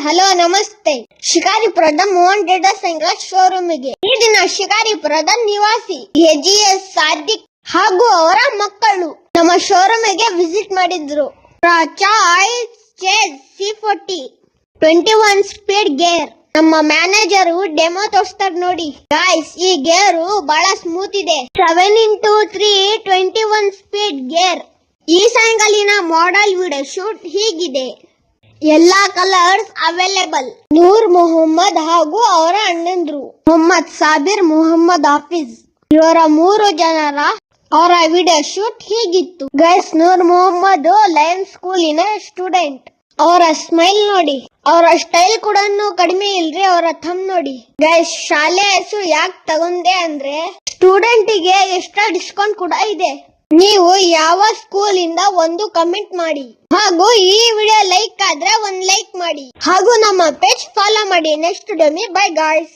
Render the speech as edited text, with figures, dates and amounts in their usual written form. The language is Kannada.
ಹಲೋ ನಮಸ್ತೆ. ಶಿಕಾರಿಪುರದ ಮೋಹನ್ ಟ್ರೇಡರ್ಸ್ ಅಂಡ್ ಶೋರೂಮಿಗೆ ಈ ದಿನ ಶಿಕಾರಿಪುರದ ನಿವಾಸಿ ಎಜಿಎಸ್ ಸಾದಿಕ್ ಹಾಗೂ ಅವರ ಮಕ್ಕಳು ನಮ್ಮ ಶೋರೂಮಿಗೆ ವಿಸಿಟ್ ಮಾಡಿದ್ರು. C40 21 ಸ್ಪೀಡ್ ಗೇರ್ ನಮ್ಮ ಮ್ಯಾನೇಜರ್ ಡೆಮೋ ತೋರಿಸ್ತಾರೆ ನೋಡಿ. ಗಾಯ್ಸ್, ಈ ಗೇರು ಬಹಳ ಸ್ಮೂತ್ ಇದೆ. 7x3 21 speed gear. ಈ ಸಾಯಂಕಾಲಿನ ಮಾಡೆಲ್ ವಿಡಿಯೋ ಶೂಟ್ ಹೀಗಿದೆ. ಎಲ್ಲಾ ಕಲರ್ಸ್ ಅವೈಲೇಬಲ್. ನೂರ್ ಮೊಹಮ್ಮದ್ ಹಾಗೂ ಅವರ ಅಣ್ಣಂದ್ರು ಮೊಹಮ್ಮದ್ ಸಾಬಿರ್, ಮೊಹಮ್ಮದ್ ಹಾಫಿಜ್, ಇವರ 3 ಜನರ ಅವರ ವಿಡಿಯೋ ಶೂಟ್ ಹೀಗಿತ್ತು. ಗೈಸ್, ನೂರ್ ಮೊಹಮ್ಮದ್ ಲಯನ್ ಸ್ಕೂಲಿನ ಸ್ಟೂಡೆಂಟ್. ಅವರ ಸ್ಮೈಲ್ ನೋಡಿ, ಅವರ ಸ್ಟೈಲ್ ಕೂಡ ಕಡಿಮೆ ಇಲ್ರಿ. ಅವರ ಥಂಬ್ ನೋಡಿ. ಗೈಸ್, ಶಾಲೆ ಹೆಸರು ಯಾಕೆ ತಗೊಂಡೆ ಅಂದ್ರೆ ಸ್ಟೂಡೆಂಟ್ ಗೆ ಎಕ್ಸ್ಟ್ರಾ ಡಿಸ್ಕೌಂಟ್ ಕೂಡ ಇದೆ. ನೀವು ಯಾವ ಸ್ಕೂಲ್ ಇಂದ ಒಂದು ಕಮೆಂಟ್ ಮಾಡಿ, ಹಾಗೂ ಈ ವಿಡಿಯೋ ಲೈಕ್ ಆದ್ರೆ ಒಂದು ಲೈಕ್ ಮಾಡಿ, ಹಾಗೂ ನಮ್ಮ ಪೇಜ್ ಫಾಲೋ ಮಾಡಿ. ನೆಕ್ಸ್ಟ್ ಡಮಿ ಬೈ ಗಾಯ್ಸ್.